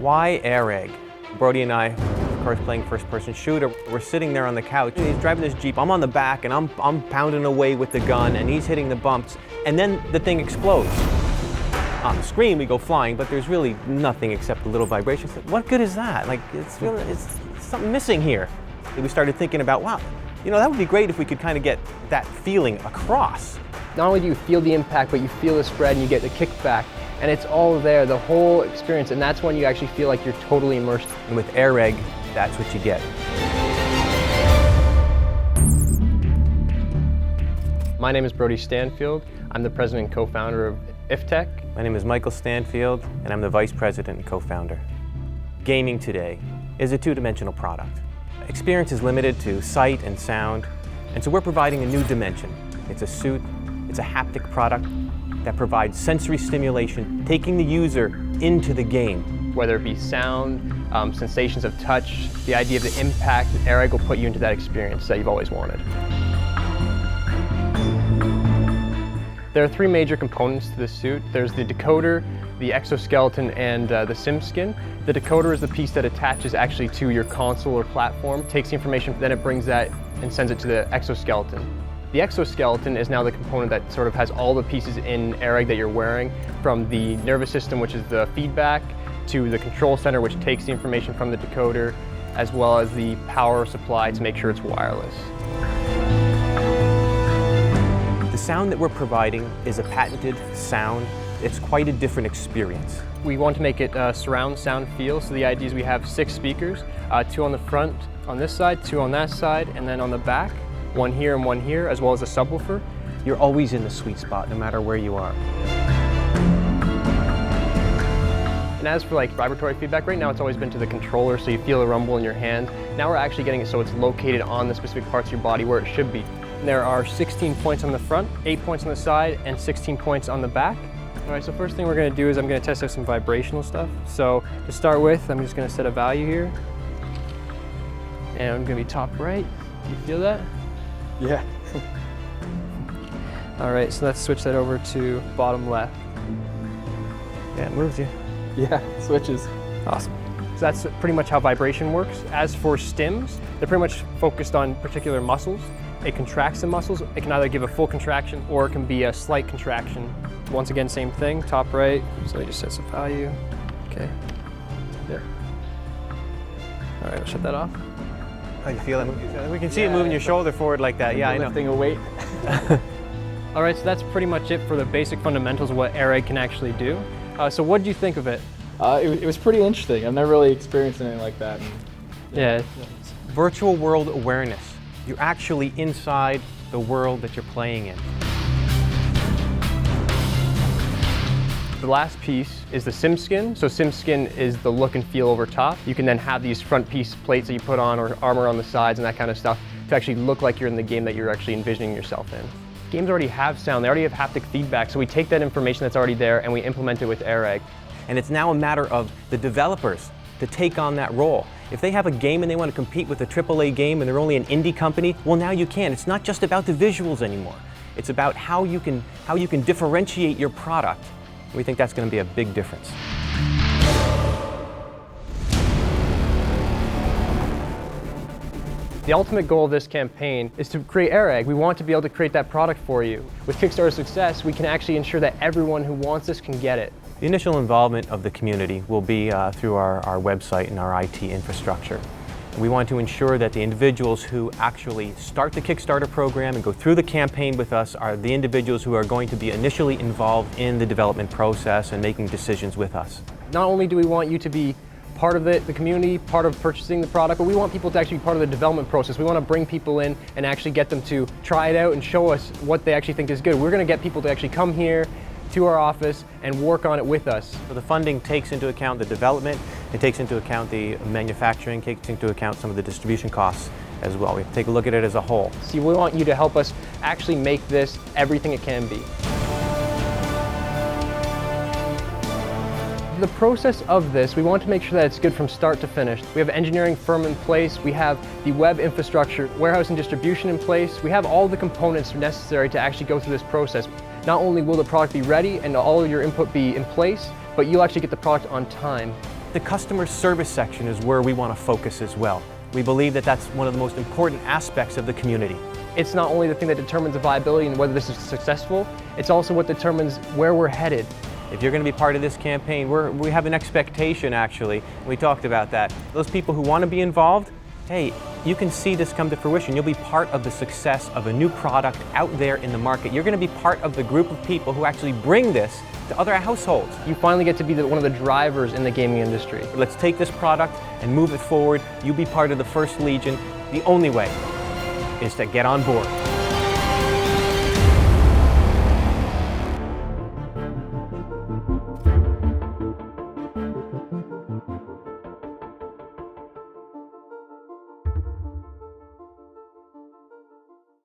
Why araig? Brody and I, of course, playing first-person shooter, we're sitting there on the couch, and he's driving this Jeep, I'm on the back, and I'm pounding away with the gun, and he's hitting the bumps, and then the thing explodes. On the screen, we go flying, but there's really nothing except a little vibration. What good is that? Like, it's something missing here. And we started thinking about, wow, you know, that would be great if we could kind of get that feeling across. Not only do you feel the impact, but you feel the spread and you get the kickback. And it's all there, the whole experience, and that's when you actually feel like you're totally immersed. And with araig, that's what you get. My name is Brody Stanfield. I'm the president and co-founder of Iftech. My name is Michael Stanfield, and I'm the vice president and co-founder. Gaming today is a two-dimensional product. Experience is limited to sight and sound, and so we're providing a new dimension. It's a suit, it's a haptic product that provides sensory stimulation, taking the user into the game. Whether it be sound, sensations of touch, the idea of the impact, araig will put you into that experience that you've always wanted. There are three major components to this suit. There's the decoder, the exoskeleton, and the sim skin. The decoder is the piece that attaches actually to your console or platform, takes the information, then it brings that and sends it to the exoskeleton. The exoskeleton is now the component that sort of has all the pieces in araig that you're wearing, from the nervous system, which is the feedback, to the control center, which takes the information from the decoder, as well as the power supply to make sure it's wireless. The sound that we're providing is a patented sound. It's quite a different experience. We want to make it surround sound feel, so the idea is we have 6 speakers, 2 on the front on this side, 2 on that side, and then on the back, 1 here and 1 here, as well as a subwoofer. You're always in the sweet spot, no matter where you are. And as for like vibratory feedback, right now it's always been to the controller, so you feel a rumble in your hand. Now we're actually getting it so it's located on the specific parts of your body where it should be. There are 16 points on the front, 8 points on the side, and 16 points on the back. All right, so first thing we're gonna do is I'm gonna test out some vibrational stuff. So to start with, I'm just gonna set a value here. And I'm gonna be top right. Do you feel that? Yeah. All right, so let's switch that over to bottom left. Yeah, it moves you. Yeah, switches. Awesome. So that's pretty much how vibration works. As for stims, they're pretty much focused on particular muscles. It contracts the muscles. It can either give a full contraction or it can be a slight contraction. Once again, same thing, top right. So it just sets a value. Okay. Yeah. All right, I'll shut that off. How you feel it? We can see it moving your shoulder forward like that. Yeah, I know. Lifting a weight. All right, so that's pretty much it for the basic fundamentals of what araig can actually do. So what did you think of it? It was pretty interesting. I've never really experienced anything like that. Yeah. Virtual world awareness. You're actually inside the world that you're playing in. The last piece is the sim skin. So sim skin is the look and feel over top. You can then have these front piece plates that you put on or armor on the sides and that kind of stuff to actually look like you're in the game that you're actually envisioning yourself in. Games already have sound, they already have haptic feedback, so we take that information that's already there and we implement it with araig. And it's now a matter of the developers to take on that role. If they have a game and they want to compete with a AAA game and they're only an indie company, well, now you can. It's not just about the visuals anymore. It's about how you can differentiate your product. We think that's going to be a big difference. The ultimate goal of this campaign is to create araig. We want to be able to create that product for you. With Kickstarter success, we can actually ensure that everyone who wants this can get it. The initial involvement of the community will be through our website and our IT infrastructure. We want to ensure that the individuals who actually start the Kickstarter program and go through the campaign with us are the individuals who are going to be initially involved in the development process and making decisions with us. Not only do we want you to be part of the community, part of purchasing the product, but we want people to actually be part of the development process. We want to bring people in and actually get them to try it out and show us what they actually think is good. We're going to get people to actually come here to our office and work on it with us. So the funding takes into account the development, it takes into account the manufacturing, takes into account some of the distribution costs as well. We take a look at it as a whole. See, we want you to help us actually make this everything it can be. The process of this, we want to make sure that it's good from start to finish. We have engineering firm in place, we have the web infrastructure, warehouse and distribution in place. We have all the components necessary to actually go through this process. Not only will the product be ready and all of your input be in place, but you'll actually get the product on time. The customer service section is where we want to focus as well. We believe that that's one of the most important aspects of the community. It's not only the thing that determines the viability and whether this is successful, it's also what determines where we're headed. If you're going to be part of this campaign, we have an expectation actually. We talked about that. Those people who want to be involved, hey, you can see this come to fruition. You'll be part of the success of a new product out there in the market. You're going to be part of the group of people who actually bring this to other households. You finally get to be one of the drivers in the gaming industry. Let's take this product and move it forward. You be part of the First Legion. The only way is to get on board.